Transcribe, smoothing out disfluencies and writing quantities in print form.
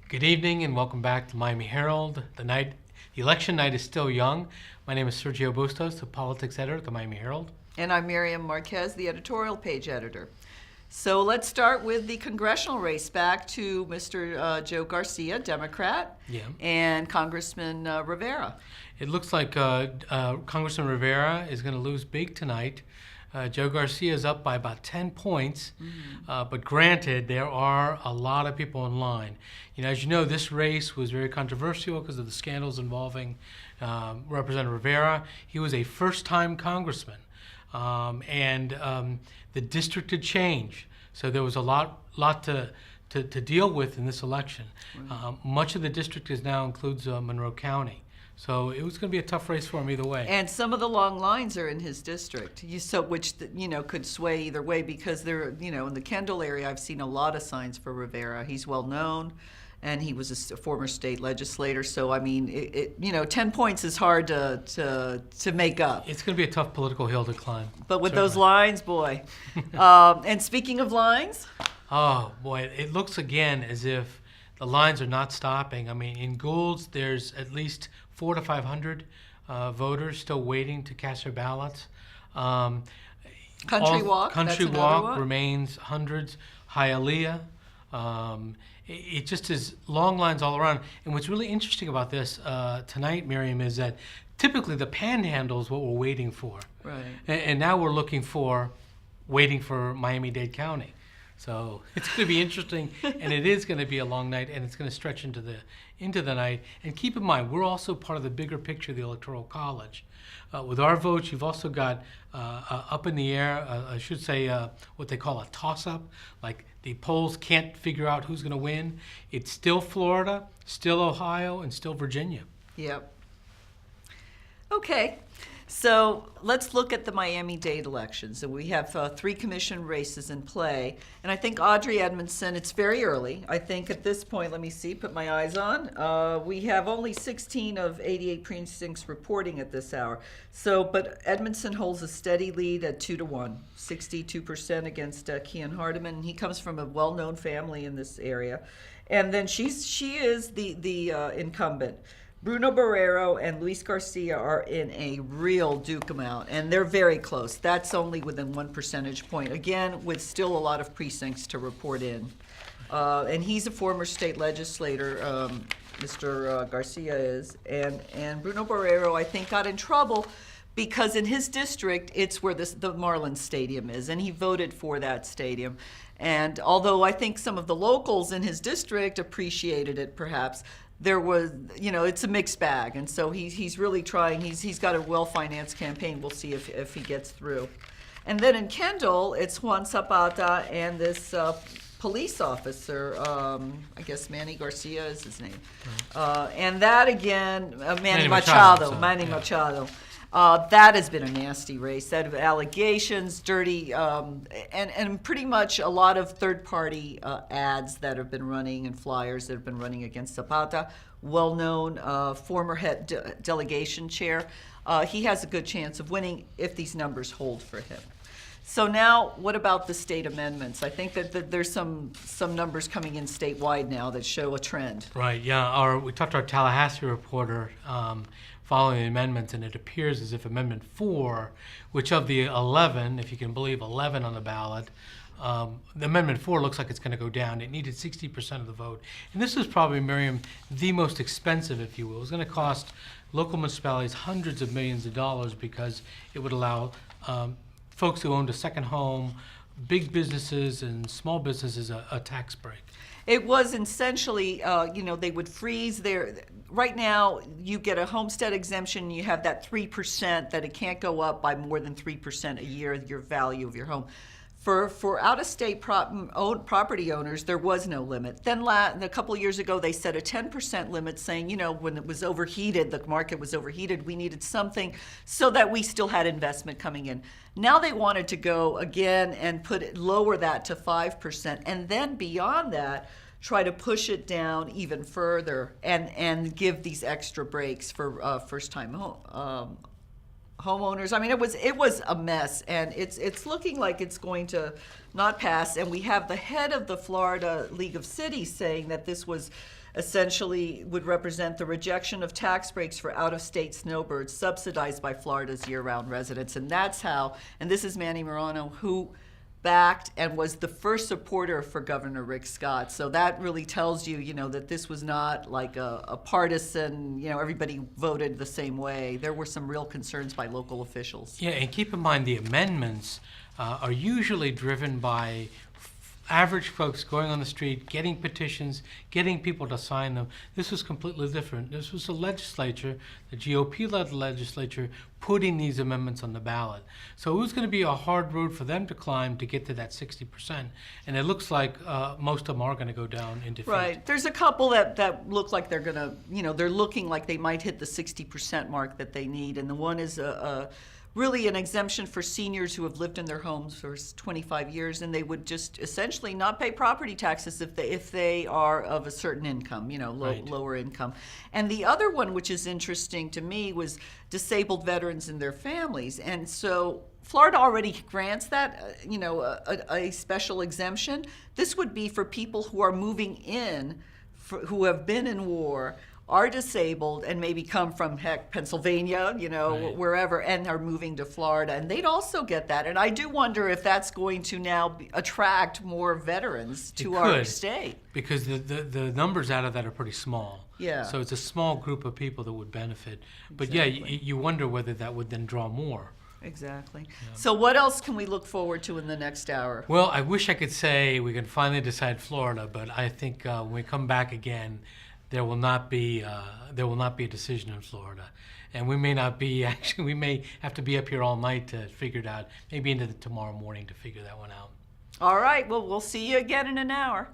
Good evening and welcome back to Miami Herald. The election night is still young. My name is Sergio Bustos, the politics editor at the Miami Herald. And I'm Miriam Marquez, the editorial page editor. So let's start with the congressional race, back to Mr. Joe Garcia, Democrat, and Congressman Rivera. It looks like Congressman Rivera is going to lose big tonight. Joe Garcia is up by about 10 points, but granted, there are a lot of people in line. As you know, this race was very controversial because of the scandals involving Representative Rivera. He was a first-time congressman, and the district had changed, so there was a lot to deal with in this election. Much of the district now includes Monroe County. So it was going to be a tough race for him either way. And some of the long lines are in his district, which could sway either way, because they're, in the Kendall area, I've seen a lot of signs for Rivera. He's well known, and he was a former state legislator. So I mean, 10 points is hard to make up. It's going to be a tough political hill to climb. But with those lines, boy. And speaking of lines, oh boy, it looks again as if the lines are not stopping. I mean, in Gould's, there's at least 400 to 500 voters still waiting to cast their ballots. Country Walk remains hundreds. Hialeah. It just is long lines all around. And what's really interesting about this tonight, Miriam, is that typically the panhandle is what we're waiting for. Right. And now we're waiting for Miami-Dade County. So it's going to be interesting, and it is going to be a long night, and it's going to stretch into the night. And keep in mind, we're also part of the bigger picture of the Electoral College. With our votes, you've also got up in the air, I should say, what they call a toss-up. Like the polls can't figure out who's going to win. It's still Florida, still Ohio, and still Virginia. Yep. Okay. So let's look at the Miami-Dade elections. So we have 3 commission races in play. And I think Audrey Edmondson, it's very early. I think at this point, let me see, put my eyes on. We have only 16 of 88 precincts reporting at this hour. But Edmondson holds a steady lead at 2-1, 62% against Kean Hardeman. He comes from a well-known family in this area. And then she is the incumbent. Bruno Barrero and Luis Garcia are in a real duke amount, and they're very close. That's only within 1 percentage point, again, with still a lot of precincts to report in. And he's a former state legislator, Mr. Garcia is. And Bruno Barrero, I think, got in trouble because in his district, it's where the Marlins Stadium is, and he voted for that stadium. And although I think some of the locals in his district appreciated it, perhaps, there was, it's a mixed bag, and so he's really trying. He's got a well-financed campaign. We'll see if he gets through. And then in Kendall, it's Juan Zapata and this police officer. I guess Manny Garcia is his name. And that again, Manny Machado. Machado. That has been a nasty race. That of allegations, dirty, and pretty much a lot of third-party ads that have been running and flyers that have been running against Zapata. Well-known former head delegation chair. He has a good chance of winning if these numbers hold for him. So now, what about the state amendments? I think that there's some numbers coming in statewide now that show a trend. Right. Yeah. We talked to our Tallahassee reporter following the amendments, and it appears as if Amendment 4, which of the 11, if you can believe 11 on the ballot, the Amendment 4 looks like it's going to go down. It needed 60% of the vote. And this is probably, Miriam, the most expensive, if you will. It was going to cost local municipalities hundreds of millions of dollars because it would allow folks who owned a second home, big businesses and small businesses a tax break. It was essentially, they would freeze their. Right now, you get a homestead exemption. You have that 3% that it can't go up by more than 3% a year, your value of your home. For out-of-state property owners, there was no limit. Then a couple of years ago, they set a 10% limit, saying, when it was overheated, the market was overheated, we needed something so that we still had investment coming in. Now they wanted to go again and lower that to 5%, and then beyond that, try to push it down even further and give these extra breaks for first-time homeowners. I mean, it was a mess, and it's looking like it's going to not pass. And we have the head of the Florida League of Cities saying that this was essentially would represent the rejection of tax breaks for out-of-state snowbirds subsidized by Florida's year-round residents. And that's how, and this is Manny Morano, who backed and was the first supporter for Governor Rick Scott. So that really tells you, that this was not like a partisan, everybody voted the same way. There were some real concerns by local officials. Yeah, and keep in mind the amendments are usually driven by average folks going on the street, getting petitions, getting people to sign them. This was completely different. This was the legislature, the GOP-led legislature, putting these amendments on the ballot. So it was going to be a hard road for them to climb to get to that 60%. And it looks like most of them are going to go down in defeat. Right. There's a couple that look like they're going to, they're looking like they might hit the 60% mark that they need. And the one is really an exemption for seniors who have lived in their homes for 25 years, and they would just essentially not pay property taxes if they are of a certain income, Right. lower income. And the other one, which is interesting to me, was disabled veterans and their families. And so Florida already grants that, a special exemption. This would be for people who are moving in, who have been in war, are disabled, and maybe come from, Pennsylvania, Right. wherever, and are moving to Florida. And they'd also get that. And I do wonder if that's going to now attract more veterans to our state. Because the numbers out of that are pretty small. Yeah. So it's a small group of people that would benefit. But Exactly. you wonder whether that would then draw more. Exactly. So what else can we look forward to in the next hour? Well, I wish I could say we can finally decide Florida, but I think when we come back again, there will not be a decision in Florida, and we may not be we may have to be up here all night to figure it out. Maybe into tomorrow morning to figure that one out. All right. Well, we'll see you again in an hour.